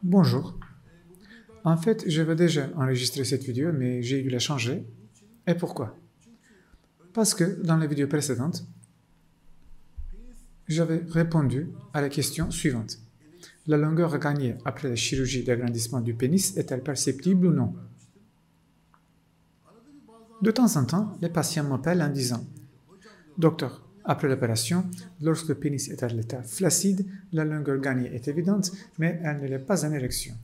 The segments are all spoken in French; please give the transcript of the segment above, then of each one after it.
Bonjour. En fait, j'avais déjà enregistré cette vidéo, mais j'ai dû la changer. Et pourquoi? Parce que dans la vidéo précédente, j'avais répondu à la question suivante. La longueur gagnée après la chirurgie d'agrandissement du pénis est-elle perceptible ou non? De temps en temps, les patients m'appellent en disant « Docteur, après l'opération, lorsque le pénis est à l'état flaccide, la longueur gagnée est évidente, mais elle ne l'est pas en érection. »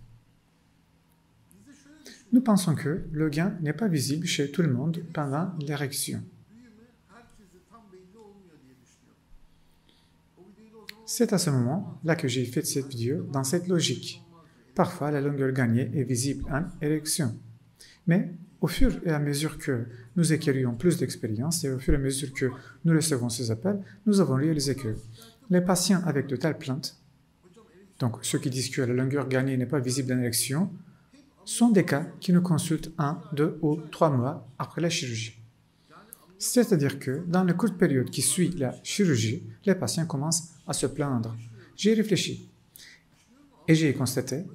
Nous pensons que le gain n'est pas visible chez tout le monde pendant l'érection. C'est à ce moment-là que j'ai fait cette vidéo dans cette logique. Parfois, la longueur gagnée est visible en érection. Mais au fur et à mesure que nous acquérions plus d'expérience et au fur et à mesure que nous recevons ces appels, nous avons réalisé que les patients avec de telles plaintes, donc ceux qui disent que la longueur gagnée n'est pas visible en érection, sont des cas qui nous consultent 1, 2 ou 3 mois après la chirurgie. C'est-à-dire que dans la courte période qui suit la chirurgie, les patients commencent à se plaindre. J'ai réfléchi et j'ai constaté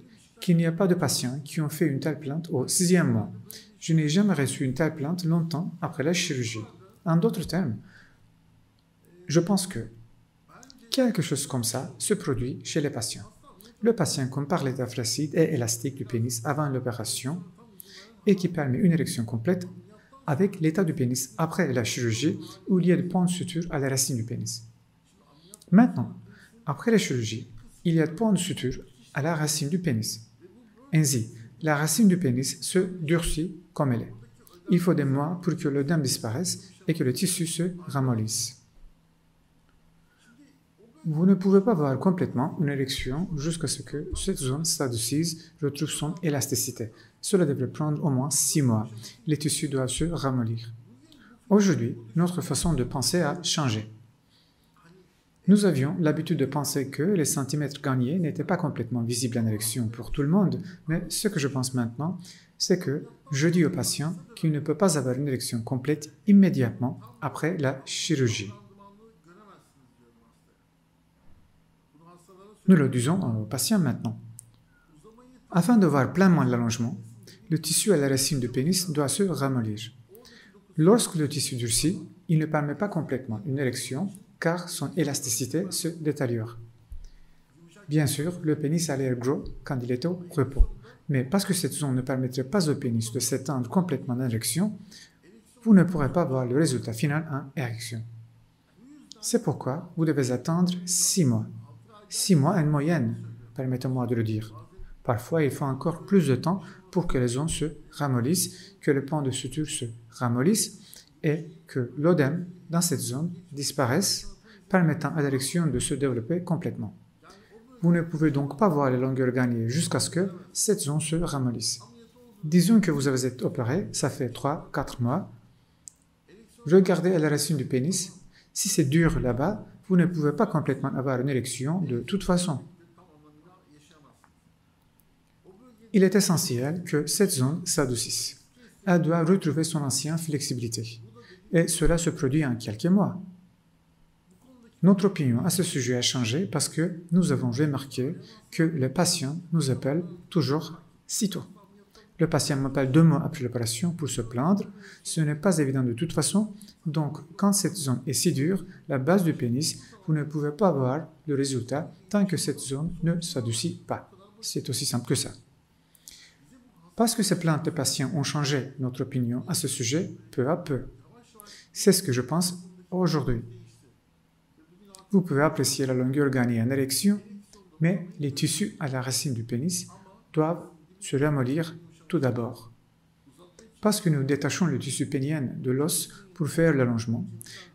qu'il n'y a pas de patients qui ont fait une telle plainte au 6e mois. Je n'ai jamais reçu une telle plainte longtemps après la chirurgie. En d'autres termes, je pense que quelque chose comme ça se produit chez les patients. Le patient compare l'état flaccide et élastique du pénis avant l'opération et qui permet une érection complète avec l'état du pénis après la chirurgie où il y a des points de suture à la racine du pénis. Maintenant, après la chirurgie, il y a des points de suture à la racine du pénis. Ainsi, la racine du pénis se durcit comme elle est. Il faut des mois pour que l'œdème disparaisse et que le tissu se ramollisse. Vous ne pouvez pas voir complètement une érection jusqu'à ce que cette zone s'adoucisse, retrouve son élasticité. Cela devrait prendre au moins 6 mois. Les tissus doivent se ramollir. Aujourd'hui, notre façon de penser a changé. Nous avions l'habitude de penser que les centimètres gagnés n'étaient pas complètement visibles en érection pour tout le monde, mais ce que je pense maintenant, c'est que je dis au patient qu'il ne peut pas avoir une érection complète immédiatement après la chirurgie. Nous le disons aux patients maintenant. Afin de voir pleinement l'allongement, le tissu à la racine du pénis doit se ramollir. Lorsque le tissu durcit, il ne permet pas complètement une érection car son élasticité se détériore. Bien sûr, le pénis a l'air gros quand il est au repos, mais parce que cette zone ne permettrait pas au pénis de s'étendre complètement en érection, vous ne pourrez pas voir le résultat final en érection. C'est pourquoi vous devez attendre 6 mois. 6 mois en moyenne, permettez-moi de le dire. Parfois, il faut encore plus de temps pour que les zones se ramollissent, que le pan de suture se ramollisse et que l'œdème dans cette zone disparaisse, permettant à l'érection de se développer complètement. Vous ne pouvez donc pas voir les longueurs gagnées jusqu'à ce que cette zone se ramollisse. Disons que vous avez été opéré, ça fait 3-4 mois. Regardez à la racine du pénis. Si c'est dur là-bas, vous ne pouvez pas complètement avoir une érection de toute façon. Il est essentiel que cette zone s'adoucisse. Elle doit retrouver son ancienne flexibilité. Et cela se produit en quelques mois. Notre opinion à ce sujet a changé parce que nous avons remarqué que les patients nous appellent toujours sitôt. Le patient m'appelle 2 mois après l'opération pour se plaindre. Ce n'est pas évident de toute façon. Donc, quand cette zone est si dure, la base du pénis, vous ne pouvez pas voir le résultat tant que cette zone ne s'adoucit pas. C'est aussi simple que ça. Parce que ces plaintes de patients ont changé notre opinion à ce sujet peu à peu. C'est ce que je pense aujourd'hui. Vous pouvez apprécier la longueur gagnée en érection, mais les tissus à la racine du pénis doivent se ramollir tout d'abord. Parce que nous détachons le tissu pénien de l'os pour faire l'allongement,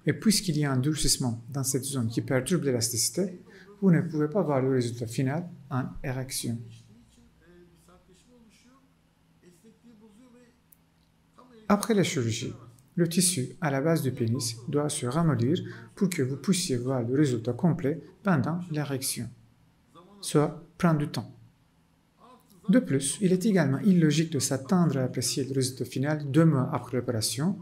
et puisqu'il y a un durcissement dans cette zone qui perturbe l'élasticité, vous ne pouvez pas voir le résultat final en érection. Après la chirurgie, le tissu à la base du pénis doit se ramollir pour que vous puissiez voir le résultat complet pendant l'érection. Cela prend du temps. De plus, il est également illogique de s'attendre à apprécier le résultat final 2 mois après l'opération.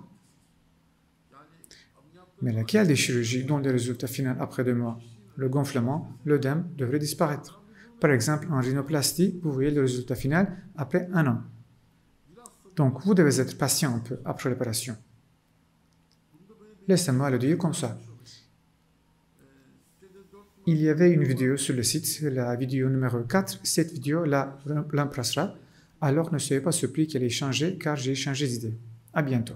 Mais laquelle des chirurgies donne le résultat final après 2 mois? Le gonflement, l'œdème devrait disparaître. Par exemple, en rhinoplastie, vous voyez le résultat final après 1 an. Donc, vous devez être patient un peu après l'opération. Laissez-moi le dire comme ça. Il y avait une vidéo sur le site, la vidéo numéro 4. Cette vidéo la remplacera. Alors ne soyez pas surpris qu'elle ait changé car j'ai changé d'idée. À bientôt.